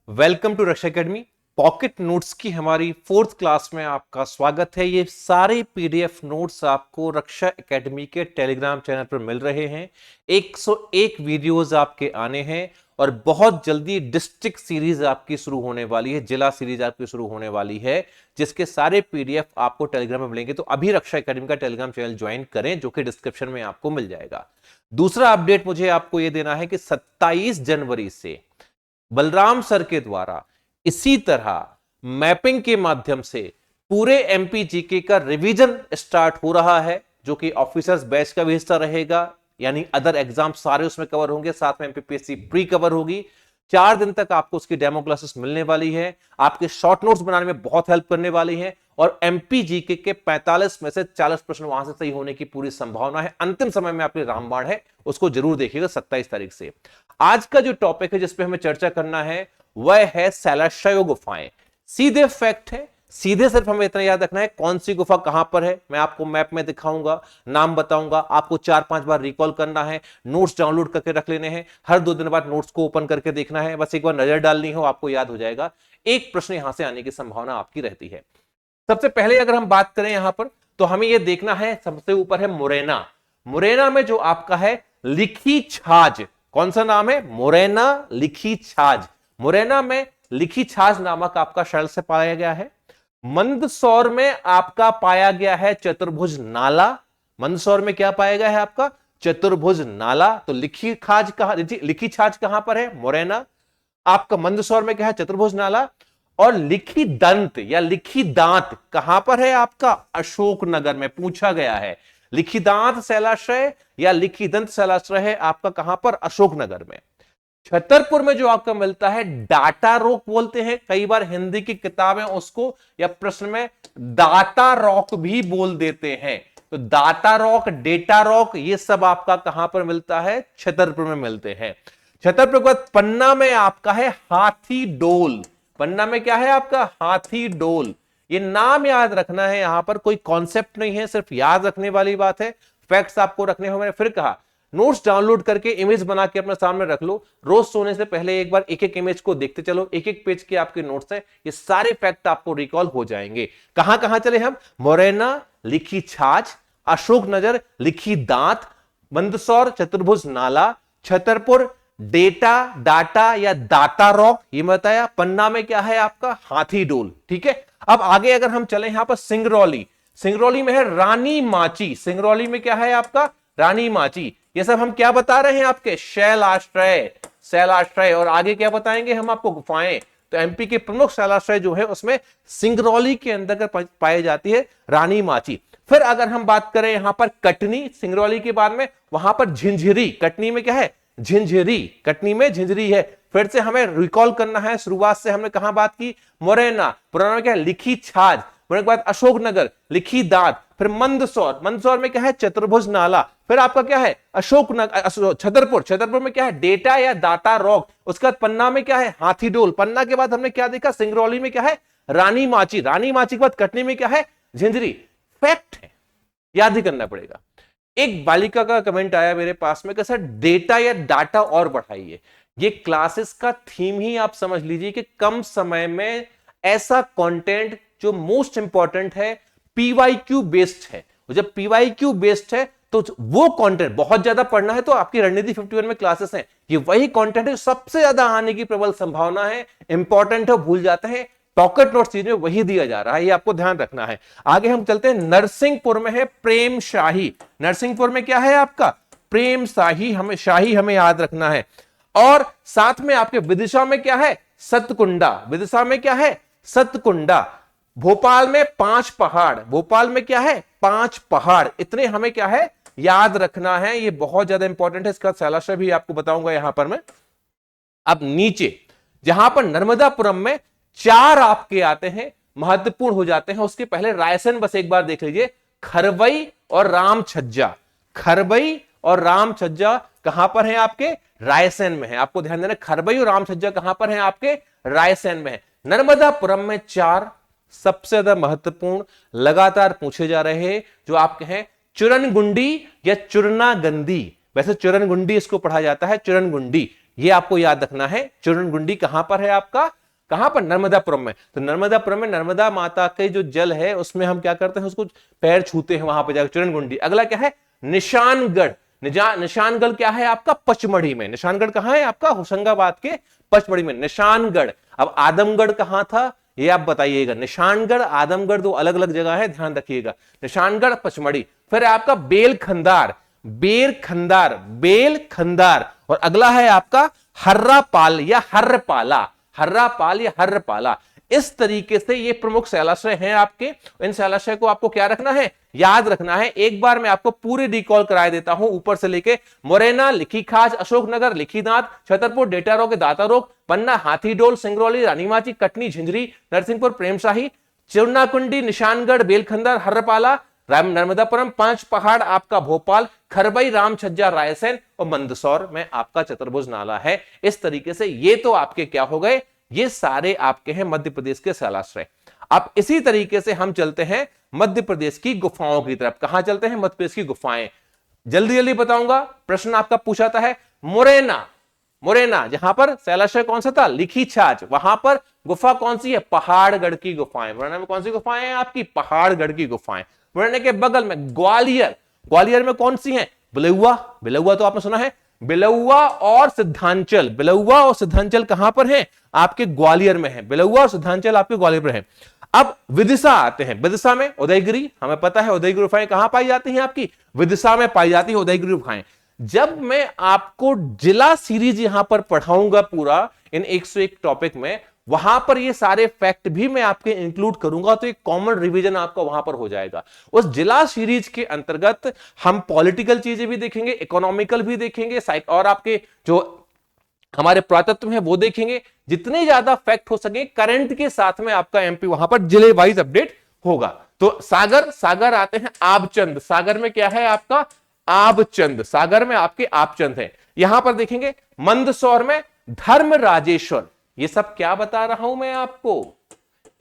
Welcome to Raksha Academy. Pocket notes की हमारी 4th class में आपका स्वागत है। ये सारे पीडीएफ नोट्स आपको रक्षा एकेडमी के टेलीग्राम चैनल पर मिल रहे हैं। 101 वीडियोस आपके आने हैं और बहुत जल्दी डिस्ट्रिक्ट सीरीज आपकी शुरू होने वाली है, जिला सीरीज आपकी शुरू होने वाली है, जिसके सारे पीडीएफ आपको टेलीग्राम में मिलेंगे। तो अभी रक्षा एकेडमी का टेलीग्राम चैनल ज्वाइन करें, जो कि डिस्क्रिप्शन में आपको मिल जाएगा। दूसरा अपडेट मुझे आपको यह देना है कि 27 जनवरी से बलराम सर के द्वारा इसी तरह मैपिंग के माध्यम से पूरे एमपीजीके का रिवीजन स्टार्ट हो रहा है, जो कि ऑफिसर्स बैच का भी हिस्सा रहेगा, यानी अदर एग्जाम सारे उसमें कवर होंगे, साथ में एमपीपीएससी प्री कवर होगी। 4 दिन तक आपको उसकी डेमो क्लासेस मिलने वाली है, आपके शॉर्ट नोट्स बनाने में बहुत हेल्प करने वाली है और एमपीजीके के 45 में से 40 प्रश्न वहां से सही होने की पूरी संभावना है। अंतिम समय में आपकी रामबाण है, उसको जरूर देखिएगा 27 तारीख से। आज का जो टॉपिक है जिसपे हमें चर्चा करना है वह है शैलाश्रय गुफाएं। सीधे फैक्ट है, सीधे सिर्फ हमें इतना याद रखना है कौन सी गुफा कहां पर है। मैं आपको मैप में दिखाऊंगा, नाम बताऊंगा, आपको 4-5 बार रिकॉल करना है, नोट्स डाउनलोड करके रख लेने हैं, हर 2 दिन बाद नोट्स को ओपन करके देखना है, बस एक बार नजर डालनी हो, आपको याद हो जाएगा। एक प्रश्न यहां से आने की संभावना आपकी रहती है। सबसे पहले अगर हम बात करें यहां पर, तो हमें यह देखना है, सबसे ऊपर है मुरैना। मुरैना में जो आपका है लिखी छाछ, कौन सा नाम है? मुरैना लिखी छाछ। मुरैना में लिखी छाछ नामक आपका शैल से पाया गया है। मंदसौर में आपका पाया गया है चतुर्भुज नाला। मंदसौर में क्या पाया गया है आपका? चतुर्भुज नाला। तो लिखी छाछ कहां पर है? मुरैना। आपका मंदसौर में क्या है? चतुर्भुज नाला। और लिखी दंत या लिखी दांत कहां पर है आपका? अशोकनगर में। पूछा गया है लिखी दांत शैलाश्रय या लिखी दंत शैलाश्रय है आपका कहां पर? अशोकनगर में। छतरपुर में जो आपका मिलता है डाटा रॉक बोलते हैं, कई बार हिंदी की किताबें उसको या प्रश्न में डाटा रॉक भी बोल देते हैं। तो डाटा रॉक, डेटा रॉक, ये सब आपका कहां पर मिलता है? छतरपुर में मिलते हैं। छतरपुर के बाद पन्ना में आपका है हाथी डोल। पन्ना में क्या है आपका? हाथी डोल। ये नाम याद रखना है, यहां पर कोई कॉन्सेप्ट नहीं है, सिर्फ याद रखने वाली बात है। फैक्ट्स आपको रखने होंगे। फिर कहा नोट्स डाउनलोड करके इमेज बना के अपने सामने रख लो, रोज सोने से पहले एक बार एक एक इमेज को देखते चलो, एक एक पेज के आपके नोट्स हैं, ये सारे फैक्ट आपको रिकॉल हो जाएंगे। कहां कहां चले हम? मुरैना लिखी छाछ, अशोकनगर लिखी दांत, मंदसौर चतुर्भुज नाला, छतरपुर डेटा डाटा या डाटा रॉक, ये बताया। पन्ना में क्या है आपका? हाथी डोल। ठीक है, अब आगे अगर हम चले यहां पर सिंगरौली, सिंगरौली में है रानी माची। सिंगरौली में क्या है आपका? रानी माची। ये सब हम क्या बता रहे हैं आपके? शैलाश्रय, शैलाश्रय। और आगे क्या बताएंगे हम आपको? गुफाएं। तो एमपी के प्रमुख शैलाश्रय जो है उसमें सिंगरौली के अंदर पाई जाती है रानी माची। फिर अगर हम बात करें यहां पर कटनी, सिंगरौली के बाद में वहां पर झिंझिरी। कटनी में क्या है? झिंझिरी। कटनी में झिंझिरी है। फिर से हमें रिकॉल करना है, शुरुआत से हमने कहां बात की? मुरैना। मुरैना में क्या है? लिखी छाछ। मुरैना के बाद अशोकनगर लिखी दांत। फिर मंदसौर, मंदसौर में क्या है? चतुर्भुज नाला। फिर आपका क्या है? अशोकनगर। छतरपुर, छतरपुर में क्या है? डेटा या डाटा रॉक। उसके बाद पन्ना में क्या है? हाथी डोल। पन्ना के बाद हमने क्या देखा? सिंगरौली में क्या है? रानी माची। रानी माची के बाद कटनी में क्या है? झिंझरी। फैक्ट है, याद ही करना पड़ेगा। एक बालिका का कमेंट आया मेरे पास में कि सर डेटा या डाटा और बढ़ाइए। ये क्लासेस का थीम ही आप समझ लीजिए कि कम समय में ऐसा कंटेंट जो मोस्ट इंपॉर्टेंट है, पीवाईक्यू बेस्ड है। जब पीवाईक्यू बेस्ड है तो वो कंटेंट बहुत ज्यादा पढ़ना है, तो आपकी रणनीति 51 में क्लासेस हैं, ये वही कंटेंट है सबसे ज्यादा आने की प्रबल संभावना है। इंपॉर्टेंट है, भूल जाते हैं। पॉकेट नोट सीरीज में वही दिया जा रहा है, ये आपको ध्यान रखना है। आगे हम चलते हैं, नरसिंहपुर में है प्रेम शाही। नरसिंहपुर में क्या है आपका? प्रेम शाही। हमें याद रखना है। और साथ में आपके विदिशा में क्या है? सतकुंडा। विदिशा में क्या है? सतकुंडा। भोपाल में 5 पहाड़। भोपाल में क्या है? 5 पहाड़। इतने हमें क्या है? याद रखना है, ये बहुत ज्यादा इंपॉर्टेंट है। इसका शैलाश्रय भी आपको बताऊंगा यहां पर मैं। अब नीचे जहां पर नर्मदापुरम में 4 आपके आते हैं, महत्वपूर्ण हो जाते हैं। उसके पहले रायसेन बस एक बार देख लीजिए, खरबई और रामछज्जा। खरबई और रामछज्जा कहां पर है आपके? रायसेन में है। आपको ध्यान देना, खरबई और रामछज्जा कहां पर है आपके? रायसेन में है। नर्मदापुरम में 4 सबसे ज्यादा महत्वपूर्ण लगातार पूछे जा रहे हैं, जो आपके हैं चुरनगुंडी या चुरनागंदी। वैसे चुरनगुंडी इसको पढ़ा जाता है, चुरनगुंडी। ये आपको याद रखना है। चूरणगुंडी कहां पर है आपका, कहां पर, नर्मदापुरम में। तो नर्मदापुरम में नर्मदा माता के जो जल है उसमें हम क्या करते हैं, उसको पैर छूते हैं वहां पर जाकर, चूरणगुंडी। अगला क्या है, निशानगढ़। निशानगढ़ क्या है आपका, पचमढ़ी में। निशानगढ़ कहां है आपका, होशंगाबाद के पचमढ़ी में निशानगढ़। अब आदमगढ़ कहां था ये आप बताइएगा। निशानगढ़ आदमगढ़ दो अलग अलग जगह है, ध्यान रखिएगा। निशानगढ़ पचमढ़ी। फिर आपका बेलखंदार, बेलखंदार, बेलखंदार। और अगला है आपका हर्रापाल या हर्रपाला, हर्रापाल या हर्रपाला। इस तरीके से ये प्रमुख शैलाश्रय हैं आपके। इन शैलाश्रय को आपको क्या रखना है, याद रखना है। एक बार मैं आपको पूरे रिकॉल करा देता हूं, ऊपर से लेके मुरैना, लिखीखाज, अशोकनगर, लिखीनाथ, छतरपुर, डेटारोग, दातारोग, पन्ना, हाथीडोल, सिंगरौली, रानीमाची, कटनी, झिंझरी, नरसिंहपुर, प्रेमशाही, चूरनाकुंडी, निशानगढ़, बेलखंदर, हर्रपाला, नर्मदापुरम, पांच पहाड़ आपका भोपाल, खरबई, रामछज्जा, रायसेन और मंदसौर में आपका चतुर्भुज नाला है। इस तरीके से ये तो आपके क्या हो गए, ये सारे आपके हैं मध्य प्रदेश के शैलाश्रय। अब इसी तरीके से हम चलते हैं मध्य प्रदेश की गुफाओं की तरफ। कहां चलते हैं, मध्य प्रदेश की गुफाएं। जल्दी जल्दी बताऊंगा, प्रश्न आपका पूछाता है। मुरैना, मुरैना जहां पर शैलाश्रय कौन सा था, लिखीछाछ, वहां पर गुफा कौन सी है, पहाड़गढ़ की गुफाएं। मुरैना में कौन सी गुफाएं हैं आपकी, पहाड़गढ़ की गुफाएं। मुरैना के बगल में ग्वालियर, ग्वालियर में कौन सी है, बिलौआ, बिलौआ तो आपने सुना है। बिलौआ और सिद्धांचल, बिलौआ और सिद्धांचल कहां पर है आपके, ग्वालियर में है। बिलौआ और सिद्धांचल आपके ग्वालियर में है। अब विदिशा आते हैं। विदिशा में उदयगिरी, हमें पता है उदयगिरी गुफाएं कहां पाई जाती हैं आपकी, विदिशा में पाई जाती है उदयगिरी गुफाएं। जब मैं आपको जिला सीरीज यहां पर पढ़ाऊंगा पूरा इन 101 टॉपिक में, वहां पर ये सारे फैक्ट भी मैं आपके इंक्लूड करूंगा, तो एक कॉमन रिवीजन आपका वहां पर हो जाएगा। उस जिला सीरीज के अंतर्गत हम पॉलिटिकल चीजें भी देखेंगे, इकोनॉमिकल भी देखेंगे, और आपके जो हमारे पुरातत्व है वो देखेंगे। जितने ज्यादा फैक्ट हो सके करंट के साथ में आपका एमपी वहां पर जिले वाइज अपडेट होगा। तो सागर, सागर आते हैं आबचंद। सागर में क्या है आपका, आबचंद। सागर में आपके आबचंद है। यहां पर देखेंगे मंदसौर में धर्मराजेश्वर। ये सब क्या बता रहा हूं मैं आपको,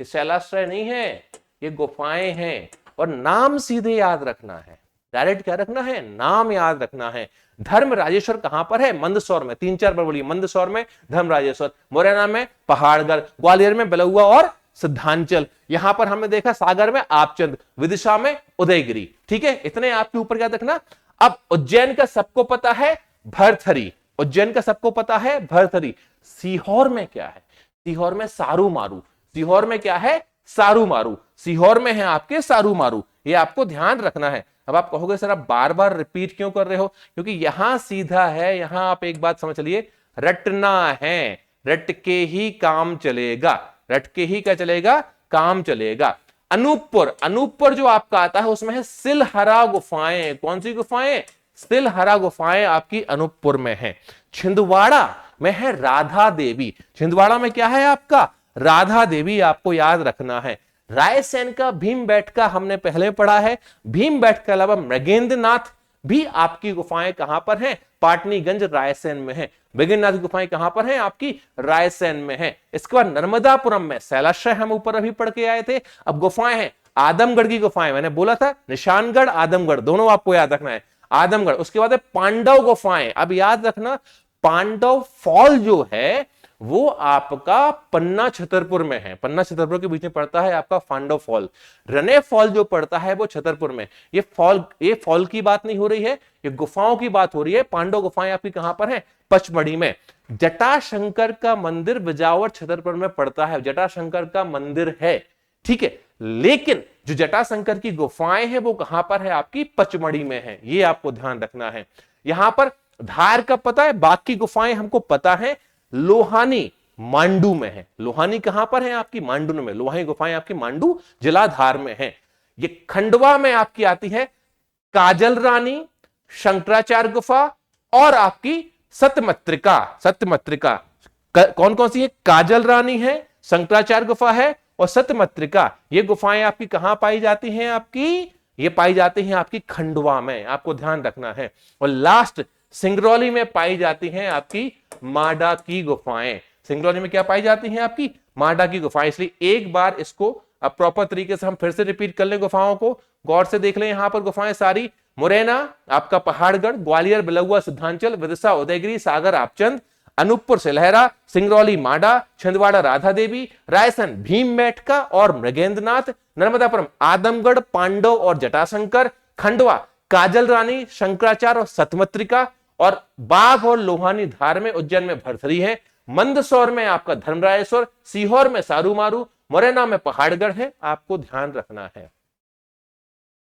ये शैलाश्रय नहीं है, ये गुफाएं हैं। और नाम सीधे याद रखना है, डायरेक्ट क्या रखना है, नाम याद रखना है। धर्मराजेश्वर कहां पर है, मंदसौर में। 3-4 बार बोलिए, मंदसौर में धर्मराजेश्वर, मुरैना में पहाड़गढ़, ग्वालियर में बिलौआ और सिद्धांचल। यहां पर हमने देखा सागर में आबचंद, विदिशा में उदयगिरी। ठीक है, इतने आपके ऊपर याद रखना। अब उज्जैन का सबको पता है भरथरी, उज्जैन का सबको पता है भरथरी। सीहोर में क्या है, सीहोर में सारू मारू। सीहोर में क्या है, सारू मारू। सीहोर में है आपके सारू मारू, ये आपको ध्यान रखना है। अब आप कहोगे सर आप बार बार रिपीट क्यों कर रहे हो, क्योंकि यहां सीधा है। यहां आप एक बात समझ लिए, रटना है, रट के ही काम चलेगा, रट के ही क्या चलेगा, काम चलेगा। अनूपपुर, अनूपपुर जो आपका आता है उसमें है सिलहरा गुफाएं। कौन सी गुफाएं, सिलहरा गुफाएं आपकी अनूपपुर में है। छिंदवाड़ा में है राधा देवी। छिंदवाड़ा में क्या है आपका, राधा देवी, आपको याद रखना है। रायसेन का भीमबेटका हमने पहले पढ़ा है। भीमबेटका के अलावा मृगेंद्रनाथ भी आपकी गुफाएं कहां पर हैं, पाटनीगंज रायसेन में है। मृगेंद्रनाथ की गुफाएं कहां पर हैं आपकी, रायसेन में है। इसके बाद नर्मदापुरम में शैलाश्रय हम ऊपर अभी पढ़ के आए थे। अब गुफाएं हैं, आदमगढ़ की गुफाएं, मैंने बोला था निशानगढ़ आदमगढ़ दोनों आपको याद रखना है। आदमगढ़, उसके बाद पांडव गुफाएं। अब याद रखना पांडव फॉल जो है वो आपका पन्ना छतरपुर में है। पन्ना छतरपुर के बीच में पड़ता है आपका पांडव फॉल। रने फॉल जो पड़ता है वो छतरपुर में। ये फॉल की बात नहीं हो रही है, ये गुफाओं की बात हो रही है। पांडव गुफाएं आपकी कहां पर है, पचमढ़ी में। जटाशंकर का मंदिर बिजावर छतरपुर में पड़ता है, जटाशंकर का मंदिर है। ठीक है, लेकिन जो जटाशंकर की गुफाएं हैं वो कहां पर है आपकी, पचमढ़ी में है। ये आपको ध्यान रखना है। यहां पर धार का पता है, बाकी गुफाएं हमको पता है। लोहानी मांडू में है। लोहानी कहां पर है आपकी, मांडू में। लोहानी गुफाएं आपकी मांडू जिला धार में है। ये खंडवा में आपकी आती है काजल रानी, शंकराचार्य गुफा और आपकी सतमत्रिका। सतमत्रिका कौन कौन सी है, काजल रानी है, शंकराचार्य गुफा है और सतमत्रिका। ये गुफाएं आपकी कहां पाई जाती हैं आपकी, ये पाई जाती हैं आपकी खंडवा में, आपको ध्यान रखना है। और लास्ट सिंगरौली में पाई जाती हैं आपकी माडा की गुफाएं। सिंगरौली में क्या पाई जाती हैं आपकी, माडा की गुफाएं। इसलिए एक बार इसको अब प्रॉपर तरीके से हम फिर से रिपीट कर लें, गुफाओं को गौर से देख लें। यहां पर गुफाएं सारी, मुरैना आपका पहाड़गढ़, ग्वालियर बिलौआ सिद्धांचल, विदिशा उदयगिरी, सागर आबचंद, अनूपपुर से लहरा, सिंगरौली माडा, छिंदवाड़ा राधा देवी, रायसन भीम मेटका और मृगेंद्रनाथ, नर्मदापुरम आदमगढ़, पांडव और जटाशंकर, खंडवा काजल रानी, शंकराचार्य और सतमत्रिका, और बाघ और लोहानी धार में उज्जैन में भरथरी है, मंदसौर में आपका धर्मरायेश्वर, सीहोर में सारूमारू, मुरैना में पहाड़गढ़ है। आपको ध्यान रखना है,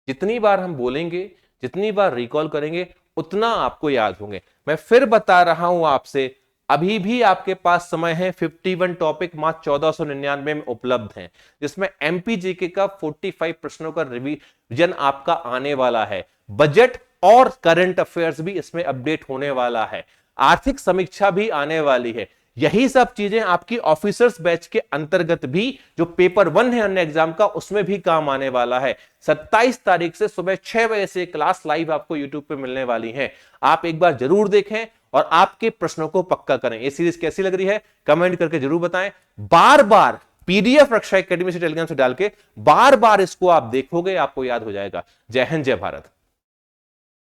जितनी बार हम बोलेंगे, जितनी बार रिकॉल करेंगे, उतना आपको याद होंगे। मैं फिर बता रहा हूं आपसे, अभी भी आपके पास समय है। 51 टॉपिक मात्र 1499 में उपलब्ध हैं, जिसमें एमपीजीके का 45 प्रश्नों का रिवीजन आपका आने वाला है। बजट और करंट अफेयर्स भी इसमें अपडेट होने वाला है, आर्थिक समीक्षा भी आने वाली है। यही सब चीजें आपकी ऑफिसर्स बैच के अंतर्गत भी, जो पेपर 1 है अन्य एग्जाम का, उसमें भी काम आने वाला है। 27 तारीख से सुबह 6 बजे से क्लास लाइव आपको यूट्यूब पे मिलने वाली है। आप एक बार जरूर देखें और आपके प्रश्नों को पक्का करें। ये सीरीज कैसी लग रही है कमेंट करके जरूर बताएं। बार बार पीडीएफ रक्षा एकेडमी से टेलीग्राम से डाल के बार बार इसको आप देखोगे, आपको याद हो जाएगा। जय हिंद, जय भारत।